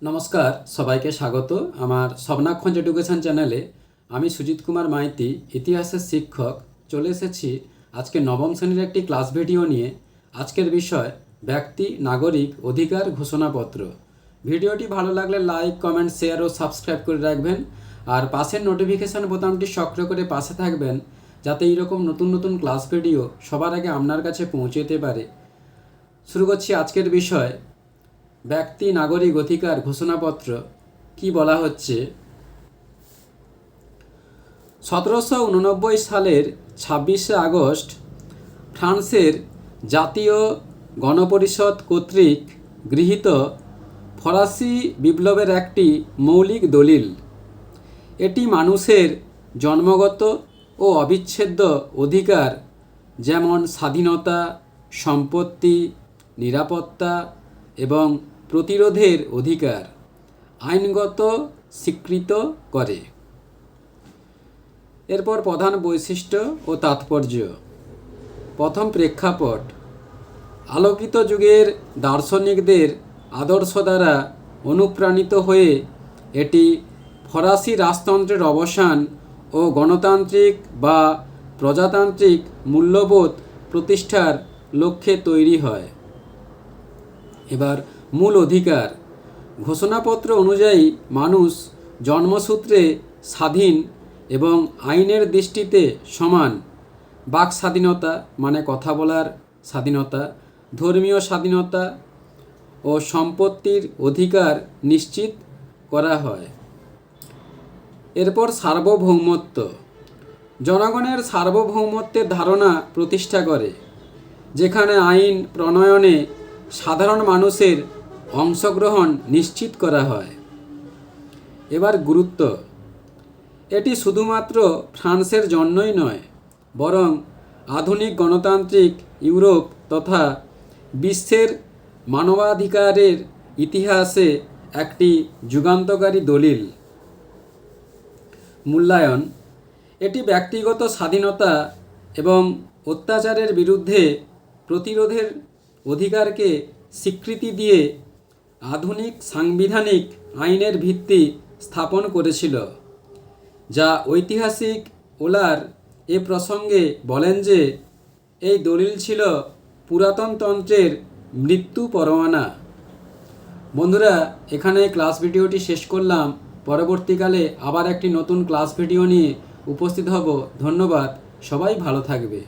নমস্কার, সবাইকে স্বাগত আমার স্বপ্নাক্ষঞ্জ এডুকেশন চ্যানেলে। আমি সুজিত কুমার মাইতি, ইতিহাসের শিক্ষক। চলে এসেছি আজকে নবম শ্রেণীর একটি ক্লাস ভিডিও নিয়ে। আজকের বিষয় ব্যক্তি নাগরিক অধিকার ঘোষণাপত্র। ভিডিওটি ভালো লাগলে লাইক, কমেন্ট, শেয়ার ও সাবস্ক্রাইব করে রাখবেন। আর পাশের নোটিফিকেশান বোতামটি সক্রিয় করে পাশে থাকবেন, যাতে এইরকম নতুন নতুন ক্লাস ভিডিও সবার আগে আপনার কাছে পৌঁছে যেতে পারে। শুরু করছি আজকের বিষয় ব্যক্তি নাগরিক অধিকার ঘোষণাপত্র। কি বলা হচ্ছে, 1789 সালের 26শে আগস্ট ফ্রান্সের জাতীয় গণপরিষদ কর্তৃক গৃহীত ফরাসি বিপ্লবের একটি মৌলিক দলিল। এটি মানুষের জন্মগত ও অবিচ্ছেদ্য অধিকার, যেমন স্বাধীনতা, সম্পত্তি, নিরাপত্তা এবং প্রতিরোধের অধিকার আইনগত স্বীকৃত করে। এরপর প্রধান বৈশিষ্ট্য ও তাৎপর্য। প্রথম প্রেক্ষাপট, আলোকিত যুগের দার্শনিকদের আদর্শ দ্বারা অনুপ্রাণিত হয়ে এটি ফরাসি রাজতন্ত্রের অবসান ও গণতান্ত্রিক বা প্রজাতান্ত্রিক মূল্যবোধ প্রতিষ্ঠার লক্ষ্যে তৈরি হয়। এবার মূল অধিকার। ঘোষণাপত্র অনুযায়ী মানুষ জন্মসূত্রে স্বাধীন এবং আইনের দৃষ্টিতে সমান। বাক স্বাধীনতা মানে কথা বলার স্বাধীনতা, ধর্মীয় স্বাধীনতা ও সম্পত্তির অধিকার নিশ্চিত করা হয়। এরপর সার্বভৌমত্ব। জনগণের সার্বভৌমত্বের ধারণা প্রতিষ্ঠা করে, যেখানে আইন প্রণয়নে সাধারণ মানুষের অংশগ্রহণ নিশ্চিত করা হয়। এবার গুরুত্ব। এটি শুধুমাত্র ফ্রান্সের জন্যই নয়, বরং আধুনিক গণতান্ত্রিক ইউরোপ তথা বিশ্বের মানবাধিকারের ইতিহাসে একটি যুগান্তকারী দলিল। মূল্যায়ন। এটি ব্যক্তিগত স্বাধীনতা এবং অত্যাচারের বিরুদ্ধে প্রতিরোধের অধিকারকে স্বীকৃতি দিয়ে আধুনিক সাংবিধানিক আইনের ভিত্তি স্থাপন করেছিল, যা ঐতিহাসিক ওলার এ প্রসঙ্গে বলেন যে এই দলিল ছিল পুরাতনতন্ত্রের মৃত্যু পরোয়ানা। বন্ধুরা, এখানে ক্লাস ভিডিওটি শেষ করলাম। পরবর্তীকালে আবার একটি নতুন ক্লাস ভিডিও নিয়ে উপস্থিত হব। ধন্যবাদ, সবাই ভালো থাকবে।